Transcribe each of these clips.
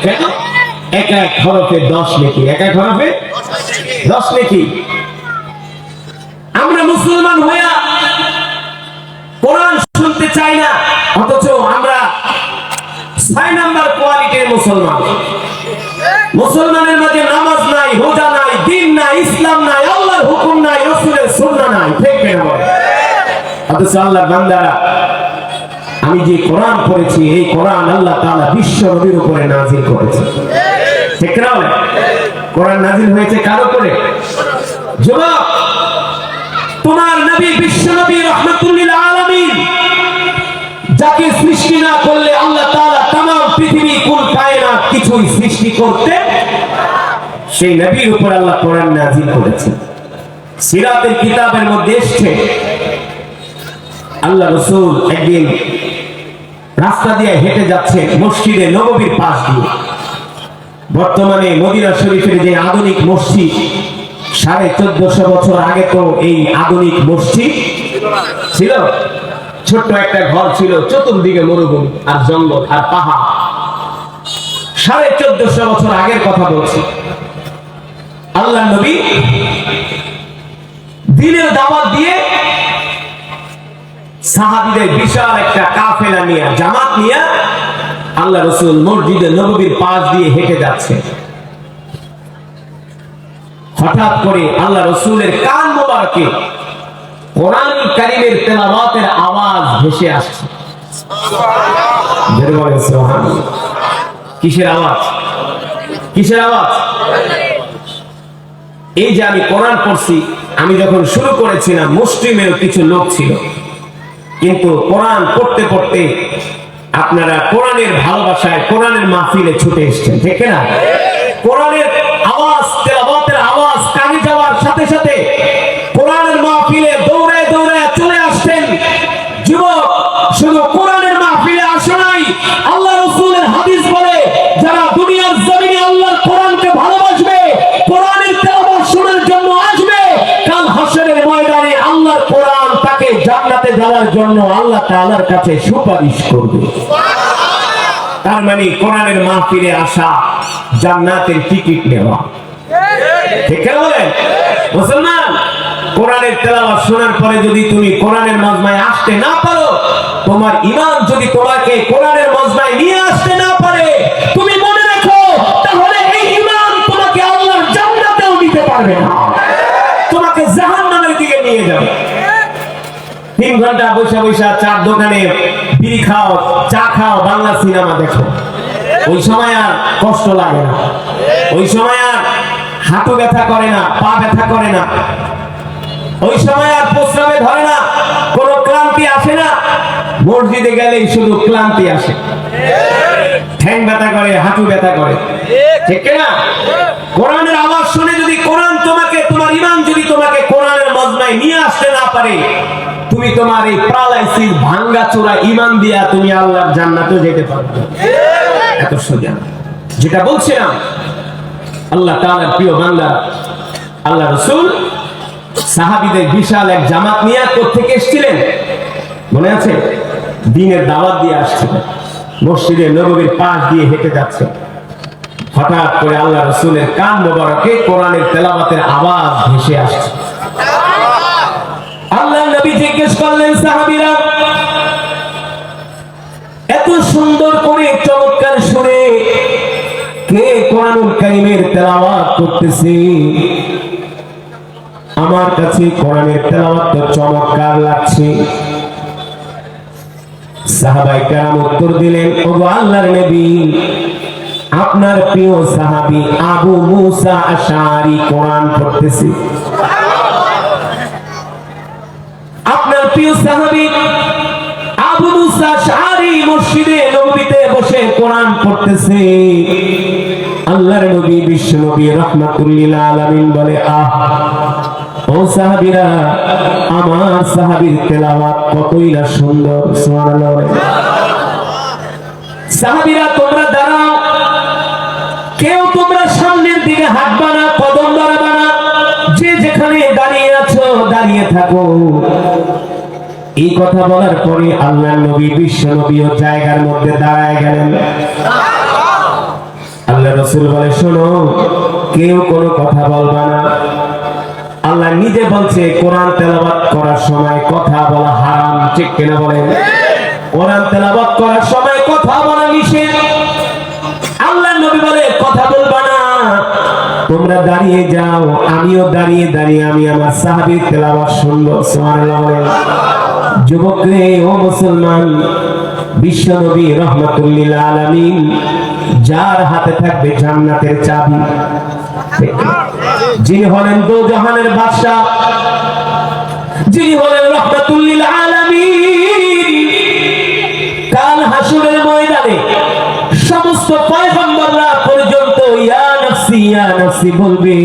কেন? এক এক হরফে 10 নেকি, এক এক হরফে 10 নেকি। আমরা মুসলমান হইয়া কোরআন শুনতে চাই না, অথচ আমরা 6 নাম্বার কোয়ালিটির মুসলমান। মুসলমানের মাঝে নামাজ নাই, রোজা নাই, দিন নাই, ইসলাম নাই, আল্লাহর হুকুম নাই, রাসূলের সুন্নাহ নাই, ঠিক কেন? অথচ আল্লাহর বান্দারা, আমি যে কোরআন পড়েছি এই কোরআন আল্লাহ তাআলা বিশ্ব নবীর উপরে নাযিল করেছে, ঠিক না? কোরআন নাযিল হয়েছে কার উপরে? যুবক, তোমার নবী বিশ্ব নবী রাহমাতুল লিল আলামিন, যাকে সৃষ্টি না করলে আল্লাহ তাআলা तमाम পৃথিবী কুল কায়নাত কিছুই সৃষ্টি করতে, সেই নবীর উপর আল্লাহ কোরআন নাযিল করেছেন। সিরাতের কিতাবের মধ্যে এসেছে আল্লাহ রাসূল একদিন রাস্তা দিয়ে হেঁটে যাচ্ছে মসজিদে নববীর পাশ দিয়ে। বর্তমানে মদিনা শরীফের যে আধুনিক মসজিদ, 1450 বছর আগে তো এই আধুনিক মসজিদ ছিল, ছোট্ট একটা ঘর ছিল, চতুর্দিকে মরুভূমি আর জঙ্গল আর পাহাড়। 1450 বছর আগের কথা বলছি। আল্লাহ নবী দ্বীনের দাওয়াত দিয়ে সাহাবীদের বিশাল একটা কাফেলা নিয়ে, জামাত নিয়ে আল্লাহ রাসূল মসজিদে নববীর পাশ দিয়ে হেঁটে যাচ্ছে। হঠাৎ করে আল্লাহ রাসূলের কান মোবারকে কোরআন কারীমের তেলাওয়াতের আওয়াজ ভেসে আসছে। সুবহানাল্লাহ। কিসের আওয়াজ? কিসের আওয়াজ? এই যে আমি কোরআন পড়ছি, আমি যখন শুরু করেছিলাম মুসলিমের কিছু লোক ছিল, কিন্তু কোরআন পড়তে পড়তে আপনারা কোরআনের ভালোবাসায় কোরআনের মাহফিলে ছুটে এসেছেন, ঠিক না? কোরআনের আওয়াজ, তেলাওয়াতের আওয়াজ কানে যাওয়ার সাথে সাথে কোরআনের মাহফিলে দৌড়ায় দৌড়ায় চলে আসছেন। যুবক, শুধু কোরআনের মাহফিলে আসো নাই, আল্লাহ রাসূলের হাদিস বলে যারা দুনিয়ার জমিনে আল্লাহর কোরআনকে ভালোবাসবে, কোরআনের তেলাওয়াত শোনার জন্য আসবে, কাল হাশরের ময়দানে আল্লাহর কোরআন তাকে জান্নাতে যাওয়ার জন্য আল্লাহ তাআলার কাছে সুপারিশ করবে। তার মানে কোরআনের মাহফিলে আসা জান্নাতের টিকিট নেওয়া, ঠিক না? বলেন মুসলমান, কোরআনের তেলাওয়াত শোনার পরে যদি তুমি কোরআনের মজমায় আসতে না পারো, তোমার ঈমান যদি তোমাকে কোরআনের মজমায় নিয়ে আসতে না পারে, তুমি মনে রাখো তাহলে এই ঈমান তোমাকে আল্লাহর জান্নাতেও নিতে পারবে না, তোমাকে জাহান্নামের দিকে নিয়ে যাবে। 3 ঘন্টা বসে বসে চার দোকানে বিড়ি খাও, চা খাও, বাংলা সিনেমা দেখো, ওই সময় আর কষ্ট লাগে না, ওই সময় আর হাঁটু ব্যথা করে না, পা ব্যথা করে না, ওই সময় আর প্রস্রাবে ধরে না, কোনো ক্লান্তি আসে না। মসজিদে গেলেই শুধু ক্লান্তি আসে, ঠ্যাং ব্যথা করে, হাঁটু ব্যথা করে, ঠিক না? কোরআনের আওয়াজ শুনে যদি কোরআন তোমাকে, তোমার ঈমান যদি তোমাকে কোরআনের মজমায় নিয়ে আসতে না পারে, তুমি তোমার এই প্যারালাইসিস ভাঙ্গা চোরা ঈমান দিয়া তুমি আল্লাহর জান্নাতে যেতে পারবে। এত সোজা। যেটা বলছিলাম, আল্লাহ তাআলার প্রিয় বান্দা আল্লাহ রাসূল সাহাবীদের বিশাল এক জামাত নিয়ে কোথেকে এসেছিলেন মনে আছে? দ্বীনের দাওয়াত দিয়ে আসছিলেন, মসজিদে নববীর পাশ দিয়ে হেঁটে যাচ্ছে। হঠাৎ করে আল্লাহ রাসূলের কান মোবারকে কোরআনের তেলাওয়াতের আওয়াজ ভেসে আসছে। আল্লাহ নবী জিজ্ঞেস করলেন, সাহাবীরা এত সুন্দর করে চমৎকার সুরে কে কোরআনুল কারীমের তেলাওয়াত করতেছে? আমার কাছে কোরআনের তেলাওয়াত তো চমৎকার লাগছে। সাহাবায়ে কেরাম উত্তর দিলেন, ওগো আল্লাহর নবী, আপনার প্রিয় সাহাবী আবু মুসা আশআরী কোরআন পড়তেছে। আপনার প্রিয় সাহাবী আবু মুসা আশআরী মসজিদে নববীতে বসে কোরআন পড়তেছে। আল্লাহর নবী বিশ্ব নবী রাহমাতুল লিল আলামিন বলে, আহ ও সাহাবীরা, আমার সাহাবীর তেলাওয়াত কতই না সুন্দর। সুবহানাল্লাহ। সাহাবীরা তোমরা দাঁড়াও, কেউ তোমরা সামনের দিকে হাঁটবা না, কদম বাড়াবা না, যে যেখানে দাঁড়িয়ে আছো দাঁড়িয়ে থাকো। এই কথা বলার পরে আল্লাহর নবী বিশ্ব নবী ও জায়গার মধ্যে দাঁড়ায় গেলেন। রাসূল বলে শোনো, কেউ কোনো কথা বলবা না। আল্লাহ নিজে বলছে কোরআন তেলাওয়াত করার সময় কথা বলা হারাম, ঠিক কিনা বলেন? কোরআন তেলাওয়াত করার সময় কথা বলা নিষেধ। আল্লাহ নবী বলে কথা বলবা না, তোমরা দাঁড়িয়ে যাও, আমিও দাঁড়িয়ে দাঁড়িয়ে আমি আমার সাহাবীর তেলাওয়াত শুনবো। সুবহানাল্লাহ বলেন। যুবক রে, ও মুসলমান, বিশ্ব নবী রাহমাতুল লিল আলামিন, যার হাতে থাকবে জান্নাতের চাবি, যিনি হলেন দোজাহানের বাদশা, যিনি হলেন রাহমাতুল লিল আলামিন, কাল হাসরের ময়দানে সমস্ত পয়গম্বররা পর্যন্ত ইয়া নাফসি বলবে,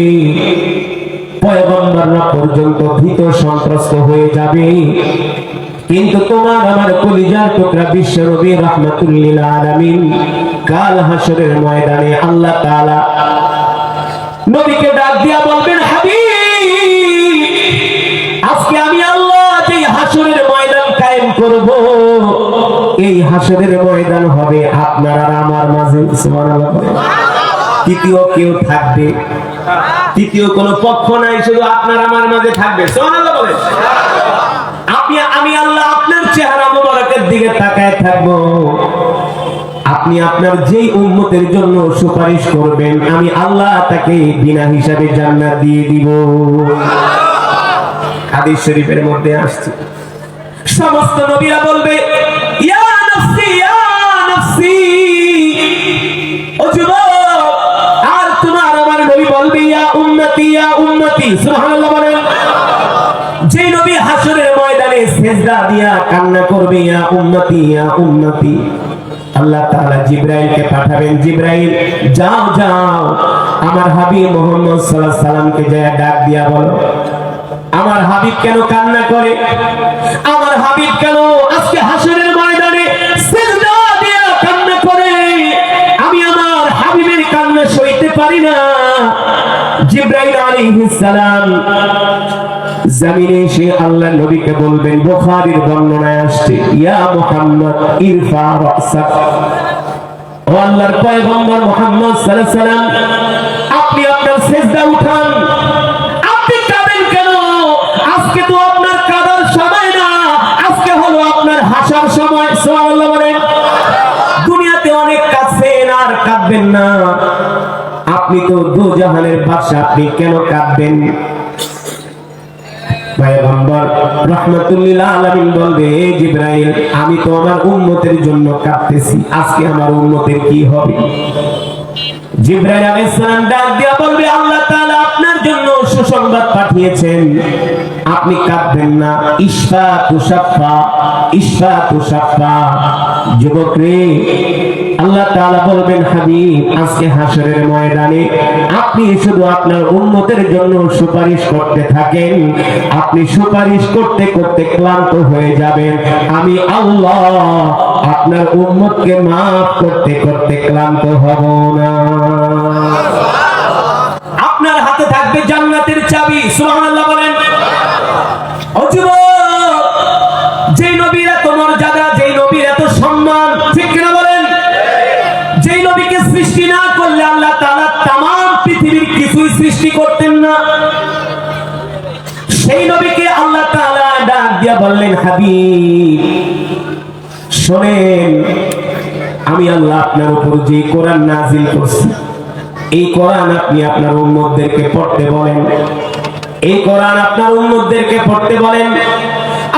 পয়গম্বররা পর্যন্ত ভীত সন্ত্রস্ত হয়ে যাবে। কিন্তু তোমার আমার কলিজার টুকরা বিশ্ব নবী রাহমাতুল লিল আলামিন কাল হাসরের ময়দানে আল্লাহ তাআলা নবীকে ডাক দিয়া বলবেন, হাবিব, আজকে আমি আল্লাহ যে হাসরের ময়দান কায়েম করব, এই হাসরের ময়দান হবে আপনার আর আমার মাঝে। সুবহানাল্লাহ। তৃতীয় কেউ থাকবে, তৃতীয় কোনো পক্ষ নাই, শুধু আপনার আমার মাঝে থাকবে। সুবহানাল্লাহ বলেন। আমি আল্লাহ আপনার চেহারা মোবারকের দিকে তাকায় থাকবো। আপনি আপনার যেই উম্মতের জন্য সুপারিশ করবেন, আমি আল্লাহ তাকে বিনা হিসাবে জান্নাত দিয়ে দিব। হাদিস শরীফের মধ্যে আসছে, সমস্ত নবীরা বলবে ইয়া নাফসি ইয়া নাফসি। ও যুবক, আর তোমার আমার নবী বলবে ইয়া উম্মতি ইয়া উম্মতি। সুবহানাল্লাহ বলেন। যে নবী হাসরের ময়দানে সিজদা দিয়া কান্না করবে ইয়া উম্মতি ইয়া উম্মতি, আল্লাহ তাআলা জিবরাইলকে পাঠাবেন, জিবরাইল যাও যাও আমার হাবিব মুহাম্মদ সাল্লাল্লাহু আলাইহি সাল্লামকে যায় ডাক দিয়া বলো, আমার হাবিব কেন কান্না করে, আমার হাবিব কেন আজকে হাসরের ময়দানে সিজদা দিয়া কান্না করে, আমি আমার হাবিবের কান্না সইতে পারি না। জিবরাইল আলাইহিস সালাম জমিনে এসে আল্লাহ নবীকে বলবেন, বুখারীর বর্ণনায় আসছে, ইয়া মুহাম্মদ ইরফা রাসাক। ও আল্লাহর পয়গম্বর মুহাম্মদ সাল্লাল্লাহু আলাইহি সাল্লাম, আপনি আপনার সিজদা উঠান। আপনি কাঁদেন কেন? আজকে তো আপনার কাঁদার সময় না, আজকে হলো আপনার হাসার সময়। সুবহানাল্লাহ বলেন। দুনিয়াতে অনেক কাঁদছেন, আর কাঁদবেন না। আপনি তো দোজাহানের বাদশা, আপনি কেন কাঁদবেন? পয়গম্বর রাহমাতুল লিল আলামিন বলবে, জিবরাইল, আমি তো আমার উম্মতের জন্য কাঁদতেছি, আজকে আমার উম্মতের কি হবে? জিবরাইল আলাইহিস সালাম ডাক দিয়া বলবে, আল্লাহ তাআলা আপনার জন্য সুসংবাদ পাঠিয়েছেন, আপনি কাঁদবেন না। ইশফা তুশাফা, ইশফা তুশাফা। যুবক রে, আল্লাহ তাআলা বলবেন, হাবিব, আজকে হাসরের ময়দানে আপনি শুধু আপনার উম্মতের জন্য সুপারিশ করতে থাকেন, আপনি সুপারিশ করতে করতে ক্লান্ত হয়ে যাবেন, আমি আল্লাহ আপনার উম্মতকে maaf করতে করতে ক্লান্ত হব না। আপনার হাতে থাকবে জান্নাতের চাবি। সুবহানাল্লাহ বলেন। ও যুবক, যেই নবীর এত মর্যাদা, যেই নবীর এত সম্মান, ঠিক কিনা বলেন? যেই নবীকে সৃষ্টি না করলে আল্লাহ তাআলা তামাম পৃথিবীর কিছুই সৃষ্টি করতেন না, সেই নবীকে আল্লাহ তাআলা ডাক দিয়া বললেন, হাবিব, শোনেন, আমি আল্লাহ আপনার উপর যে কোরআন নাজিল করছি, এই কোরআন আপনি আপনার উম্মতদেরকে পড়তে বলেন, এই কোরআন আপনার উম্মতদেরকে পড়তে বলেন।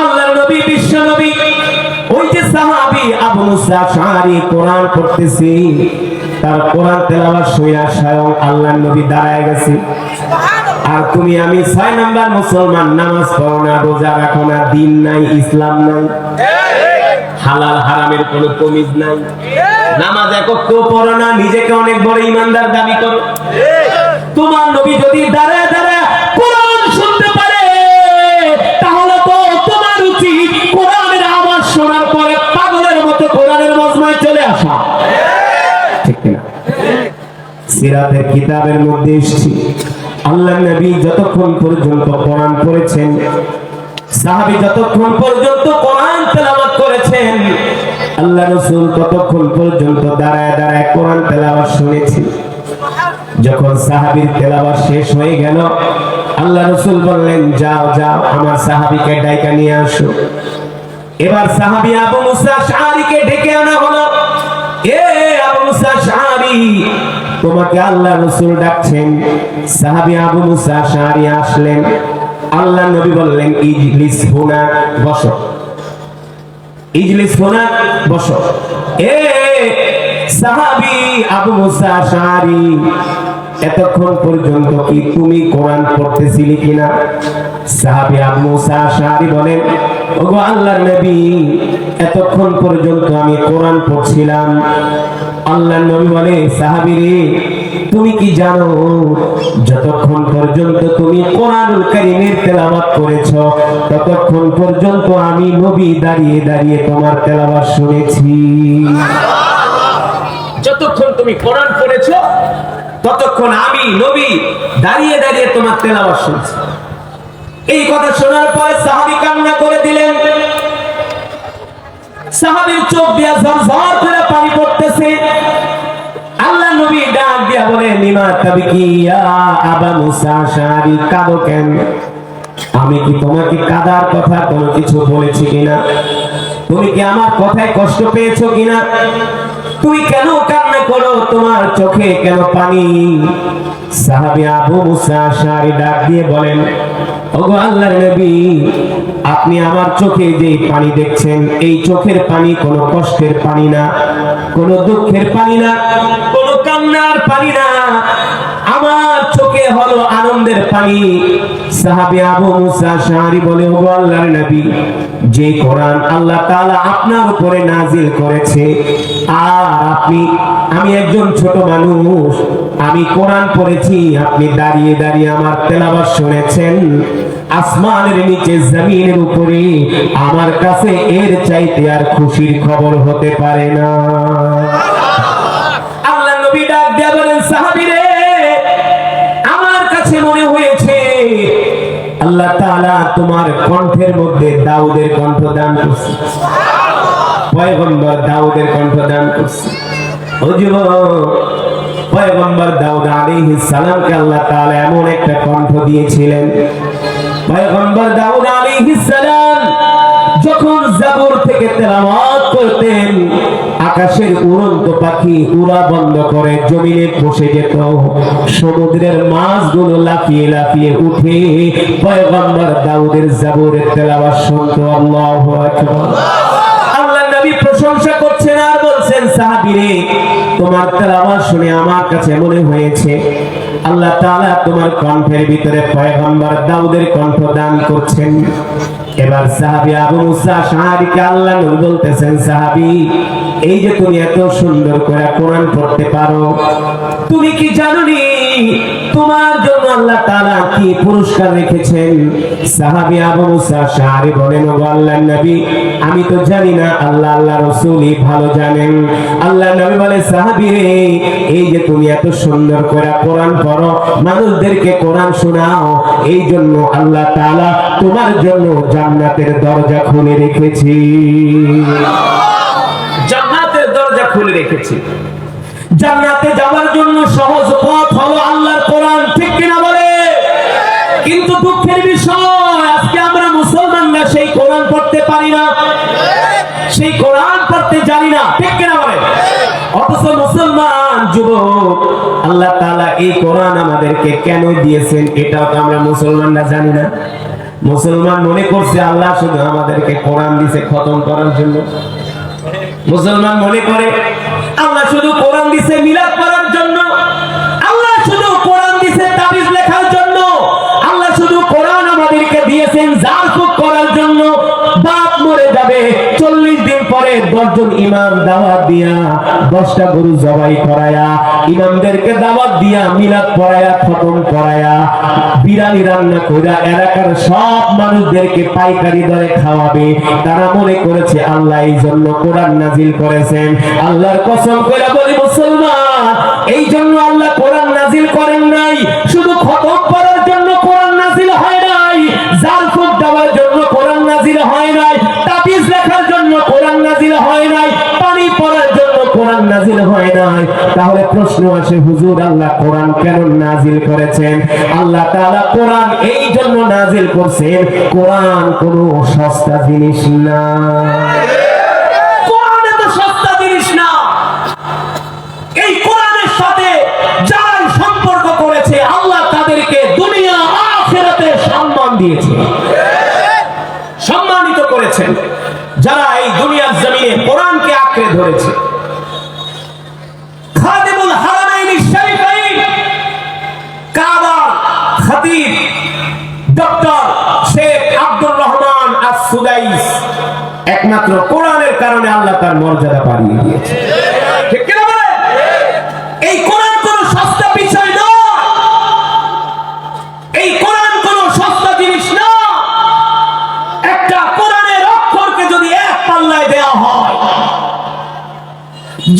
আল্লাহর নবী, বিশ্ব নবী, ওই যে সাহাবী আবু মুসা আশআরী কোরআন পড়তেছে, তার কোরআন তেলাওয়াত শুনে স্বয়ং আল্লাহর নবী দাঁড়ায় গেছে। আর তুমি আমি 6 নাম্বার মুসলমান, নামাজ পড়ো না, রোজা রাখো না, দিন নাই, ইসলাম নাই, হালাল হারামের কোনো তমিজ নাই, নামাজ একটাও পড়ো না, নিজেকে অনেক বড় ইমানদার দাবি করো। তোমার নবী যদি দাঁড়ায় দাঁড়ায় কোরআন শুনতে পারে, তাহলে তো তোমার উচিত কোরআনের আওয়াজ শোনার পরে পাগলের মতো কোরআনের মজমায় চলে আসা, ঠিক না? সিরাতের কিতাবের মধ্যে এসেছে, আল্লাহ নবী যতক্ষণ পর্যন্ত কোরআন পড়েছেন, সাহাবী যতক্ষণ পর্যন্ত কোরআন তেলাওয়াত করেছেন, আল্লাহ রাসূল ততক্ষণ পর্যন্ত দাঁড়ায় দাঁড়ায় কোরআন তেলাওয়াত শুনেছেন। যখন সাহাবীর তেলাওয়াত শেষ হয়ে গেল, আল্লাহ রাসূল বললেন, যাও যাও আমার সাহাবীকে ডাইকা নিয়ে আসো। এবার সাহাবী আবু মুসা আশআরীকে ডেকে আনা হলো। এ আবু মুসা আশআরী, তোমাকে আল্লাহ রাসূল ডাকছেন। সাহাবী আবু মুসা আশআরী আসলেন। আল্লাহ নবী বললেন, ইজলিস হুনা, বসো। ইজলিস হুনা, বসো। এ সাহাবী আবু মুসা আশআরী, এতক্ষণ পর্যন্ত কি তুমি কোরআন পড়তেছিলে কিনা? সাহাবী আবু মুসা আশআরী বলেন, ওগো আল্লাহর নবী, এতক্ষণ পর্যন্ত আমি কোরআন পড়ছিলাম। আল্লাহর নবী বলে, সাহাবী রে, তুমি কি জানো যতক্ষণ পর্যন্ত তুমি কোরআনুল কারীমের তেলাওয়াত করেছো ততক্ষণ পর্যন্ত আমি নবী দাঁড়িয়ে দাঁড়িয়ে তোমার তেলাওয়াত শুনেছি। যতক্ষণ তুমি কোরআন পড়েছো ততক্ষণ আমি নবী দাঁড়িয়ে দাঁড়িয়ে তোমার তেলাওয়াত শুনছি। এই কথা শোনার পরে সাহাবী কান্না করে দিলেন। সাহাবীর চোখ দিয়ে ঝরঝর করে পানি পড়তেছে। আল্লাহ নবী ডাক দিয়া বলে, লিমা তাবকি ইয়া আবা মুসা আশআরী, কাঁদো কেন? আমি কি তোমাকে কাঁদার কথা কোনো কিছু বলেছি কিনা? তুমি কি আমার কথায় কষ্ট পেয়েছো কিনা? তুমি কেন কান্না করো? তোমার চোখে কেন পানি? সাহাবী আবু মুসা আশআরী ডাক দিয়ে বলেন, ওগো আল্লাহর নবী, আপনি আমার চোখে যে পানি দেখছেন, এই চোখের পানি কোনো কষ্টের পানি না, কোনো দুঃখের পানি না, কোনো কান্নার পানি না, আমার চোখে হলো আনন্দের পানি। সাহাবী আবু মুসা আশআরী বলে, ওগো আল্লাহর নবী, যে কোরআন আল্লাহ তাআলা আপনার উপরে নাজিল করেছে, আর আমি একজন ছোট মানুষ, আমি কোরআন পড়েছি, আপনি দাঁড়িয়ে দাঁড়িয়ে আমার তেলাওয়াত শুনেছেন, আসমানের নিচে জমিনের উপরে, আমার কাছে এর চাইতে আর খুশির খবর হতে পারে না। আল্লাহ নবী ডাক দিয়ে বলেন, সাহাবী রে, আমার কাছে মনে হয়েছে আল্লাহ তাআলা তোমার কণ্ঠের মধ্যে দাউদের কণ্ঠ দান করছে, পয়গম্বর দাউদের কণ্ঠ দান করছে। ও যুবক, পয়গম্বর দাউদ আলাইহিস সালামকে আল্লাহ তাআলা এমন একটা কণ্ঠ দিয়েছিলেন। পয়গম্বর দাউদ আলাইহিস সালাম যখন জাবুর থেকে তেলাওয়াত করতেন, আকাশের উড়ন্ত পাখি উড়া বন্ধ করে জমিনে বসে যেত, সমুদ্রের মাছগুলো লাফিয়ে লাফিয়ে উঠে পয়গম্বর দাউদের জাবুরের তেলাওয়াত শুনতো। আল্লাহু আকবার। আল্লাহর নবী প্রশংসা করছেন আর বলছেন, সাহাবী রে, তোমার তেলাওয়াত শুনে আমার কাছে মনে হয়েছে আল্লাহ তাআলা তোমার কণ্ঠের ভিতরে পয়গম্বর দাউদের কণ্ঠ দান করছেন। এবার সাহাবী আবু মুসা আশআরীকে আল্লাহ নবী বলতেছেন, সাহাবী, এই যে তুমি এত সুন্দর করে কোরআন পড়তে পারো, তুমি কি জানোনি তোমার জন্য আল্লাহ তাআলা কি পুরস্কার রেখেছেন? সাহাবী আবু মুসা আশআরী বলেন, ও আল্লাহর নবী, আমি তো জানি না, আল্লাহ রাসূলই ভালো জানেন। আল্লাহর নবী বলে, সাহাবী রে, এই যে তুমি এত সুন্দর করে কোরআন পড়ো, মানুষদেরকে কোরআন শোনাও, এই জন্য আল্লাহ তাআলা তোমার জন্য জান্নাতের দরজা খুলে রেখেছি। জান্নাতের দরজা খুলে রেখেছি। জান্নাতে যাওয়ার জন্য সহজ পথ হলো আল্লাহর কোরআন, ঠিক কিনা বলে? কিন্তু দুঃখের বিষয়, আজকে আমরা মুসলমানরা সেই কোরআন পড়তে পারি না, সেই কোরআন পড়তে জানি না, ঠিক কিনা বলে? অথচ মুসলমান যুবক, আল্লাহ তাআলা এই কোরআন আমাদেরকে কেন দিয়েছেন এটাও তো আমরা মুসলমানরা জানি না। মুসলমান মনে করছে আল্লাহ শুধু আমাদেরকে কোরআন দিয়েছে খতম করার জন্য। মুসলমান মনে করে আল্লাহ শুধু কোরআন দিয়েছে মিলাদ করার জন্য, আল্লাহ শুধু কোরআন দিয়েছে তাবিজ লেখার জন্য, আল্লাহ শুধু কোরআন আমাদেরকে দিয়েছেন জারফুক করার জন্য। বাপ মরে যাবে, 40 দিন পরে 10 জন ইমাম দাওয়াত দিয়া 10টা গরু জবাই করায়া, ইমামদেরকে দাওয়াত দিয়া মিলাদ পড়ায়া, খতম করায়া, বিরিয়ানি রান্না কইরা এলাকার সব মানুষদেরকে পাইকারি দরে খাওয়াবে। তারা মনে করেছে আল্লাহ এই জন্য কোরআন নাজিল করেছেন। আল্লাহর কসম কইরা বলি মুসলমান, এই জন্য আল্লাহ কোরআন নাজিল করেন নাই। শুধু খতম করার জন্য কোরআন নাজিল হয় নাই, জারফুক দেওয়ার জন্য কোরআন নাজিল হয় নাই, তাবিজ লেখার জন্য কোরআন নাজিল হয় নাই, পানি পড়ার জন্য কোরআন নাজিল হয় নাই। তাহলে প্রশ্ন প্রশ্ন আসে, হুজুর আল্লাহ কোরআন কেন নাজিল করেছেন? আল্লাহ তাআলা কোরআন এই জন্য নাজিল করছেন, কোরআন কোনো সস্তা জিনিস না। কোরআন এত সস্তা জিনিস না। এই কোরআনের সাথে যারা সম্পর্ক করেছে আল্লাহ তাদেরকে দুনিয়া আখিরাতে সম্মান দিয়েছে, সম্মানিত করেছেন। যারা এই দুনিয়ার জমিনে কোরআনকে আঁকড়ে ধরেছে, খাদিমুল হারামাইন শরীফাইন কাবা খতিব ডক্টর শেখ আব্দুর রহমান আস-সুদাইস একমাত্র কোরআনের কারণে আল্লাহ তার মর্যাদা বাড়িয়ে দিয়েছে। ঠিক কি না বলেন? এই কোরআন কোনো সস্তা বিষয় নয়, এই কোরআন কোনো সস্তা জিনিস না। একটা কোরআনের অক্ষরকে যদি এক পাল্লায় দেওয়া হয়,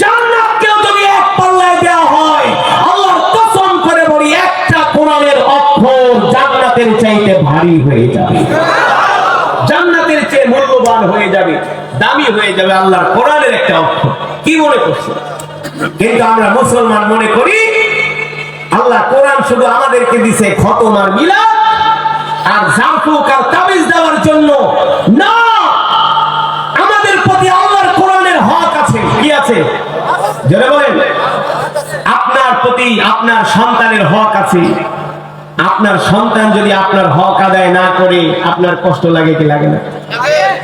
জান্নাতকেও যদি এক পাল্লায় দেওয়া হয়, আল্লাহর কসম করে বলি একটা কোরআনের অক্ষর জান্নাতের চাইতে ভারী হয়ে যাবে, জান্নাতের চেয়ে মূল্যবান হয়ে যাবে, দামি হয়ে যাবে আল্লাহর কোরআনের একটা অক্ষর। কি মনে করছে? কিন্তু আমরা মুসলমান মনে করি আল্লাহ কোরআন শুধু আমাদেরকে দিছে খতম আর মিলাদ আর জাফুক আর তাবিজ দেওয়ার জন্য না। আমাদের প্রতি আল্লাহর কোরআনের হক আছে। কি আছে? জোরে বলেন। আপনার প্রতি আপনার সন্তানের হক আছে। আপনার সন্তান যদি আপনার হক আদায় না করে আপনার কষ্ট লাগে কি লাগে না?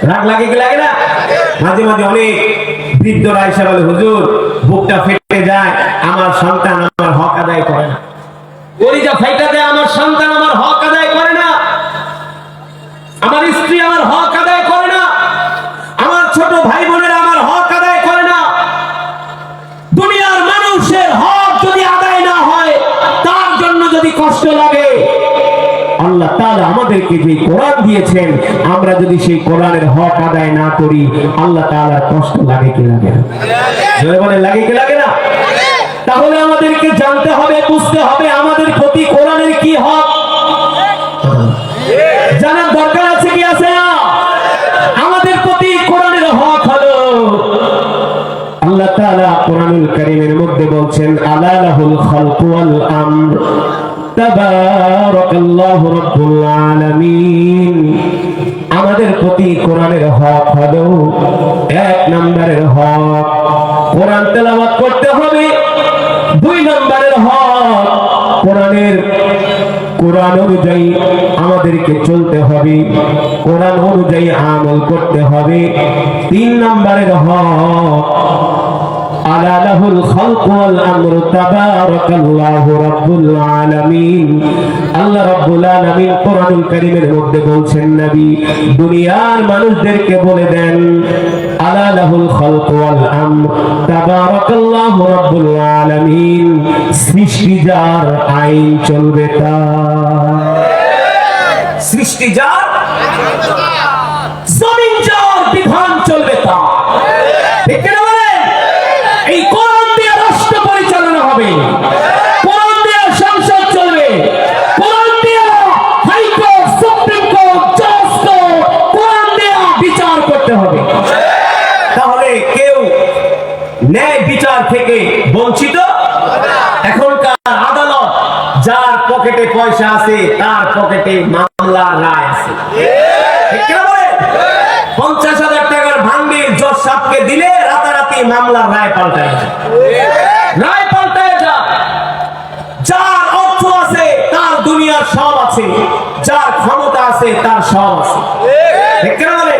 রাগ লাগে কি লাগে না? মাঝে মাঝে অনেক বৃদ্ধরা এসে বলে, হুজুর বুকটা ফেটে যায়, আমার সন্তান আমার হক আদায় করে না। কলিজা ফাইটা দেয়, আমার সন্তান আমার হক আদায় করে না, আমার স্ত্রী আমার হক আদায় করে না, আমার ছোট ভাই বোনেরা আমার হক আদায় করে না। দুনিয়ার মানুষের হক যদি আদায় না হয়, তার জন্য যদি কষ্ট লাগে, আল্লাহ তাআলা আমাদেরকে যে কোরআন দিয়েছেন, আমরা যদি সেই কোরআনের হক আদায় না করি, আল্লাহ তাআলার কষ্ট লাগে কি লাগে না? জোরে বলেন, লাগে কি লাগে না? তাহলে আমাদেরকে জানতে হবে, বুঝতে হবে আমাদের প্রতি কোরআনের কি হক জানার দরকার আছে কি আছে না? আমাদের প্রতি কোরআনের হক হলো, আল্লাহ তাআলা কোরআনুল কারীমের মধ্যে বলছেন, আলা লাহুল খালকু ওয়াল আমর তাবারাকাল্লাহু রাব্বুল আলামিন। আমাদের প্রতি কোরআনের হক হলো, এক নম্বরের হক কোরআন তেলাওয়াত করতে হবে। দুই নম্বরের হক কোরআন অনুযায়ী আমাদেরকে চলতে হবে, কোরআন অনুযায়ী আমল করতে হবে। তিন নম্বরের হক আলা লাহুল খালকু ওয়াল আমরু তাবারাকাল্লাহু রাব্বুল আলামিন। আল্লাহ রাব্বুল আলামিন কোরআনুল কারীমের মধ্যে বলছেন, নবী দুনিয়ার মানুষদেরকে বলে দেন, আলা লাহুল খালকু ওয়াল আমর তাবারাকাল্লাহু রাব্বুল আলামিন। সৃষ্টি যার, আইন চলবে তার। সৃষ্টি যার, জমিন যার, বিধান চলবে তার। ঠিক না? এই কোরআন দিয়ে রাষ্ট্র পরিচালনা হবে, কোরআন দিয়ে সংসদ চলবে, কোরআন দিয়ে হাইকোর্ট, সুপ্রিম কোর্ট, জজ কোর্ট, কোরআন দিয়ে বিচার করতে হবে। তাহলে কেউ ন্যায় বিচার থেকে বঞ্চিত। এখনকার আদালত, যার পকেটে পয়সা আছে তার পকেটে মামলার রায় আছে। ঠিক না বলে? 50,000 টাকার ভাঙড়ির জজ সাহেবকে দিলে রাতারাতি মামলার রায় পাল্টায় যায়, রায় পাল্টায় যায়। যার অর্থ আছে তার দুনিয়ার সব আছে, যার ক্ষমতা আছে তার সব আছে। ঠিক না বলে?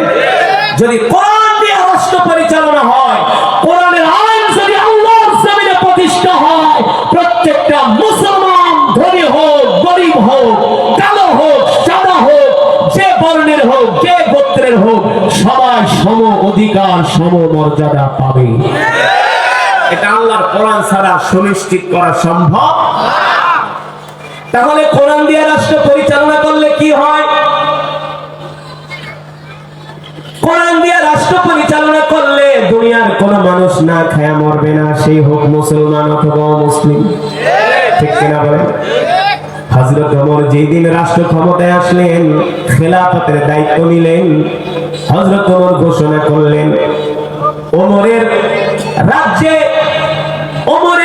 যদি কোরআন দিয়ে রাষ্ট্র পরিচালনা হয়, কোরআনের আইন যদি আল্লাহর জমিনে প্রতিষ্ঠা হয়, প্রত্যেকটা মুসলমান ধনী হোক, গরিব হোক, কালো হোক, সাদা হোক, যে বর্ণের হোক, যে গোত্রের হোক, সবাই সম অধিকার, সম মর্যাদা পাবে। এটা আল্লাহর কোরআন ছাড়া সুনিশ্চিত করা সম্ভব। তাহলে কোরআন দিয়ে রাষ্ট্র পরিচালনা করলে কি হয়? কোরআন দিয়ে রাষ্ট্র পরিচালনা করলে দুনিয়ার কোন মানুষ না খায়া মরবে না, সেই হোক মুসলমান অথবা মুসলিম। ঠিক কিনা বলেন? হযরত ওমর যেদিন রাষ্ট্র ক্ষমতায় আসলেন, খেলাফতের দায়িত্ব নিলেন, হযরত ওমর ঘোষণা করলেন, ওমরের রাজ্যে ওমর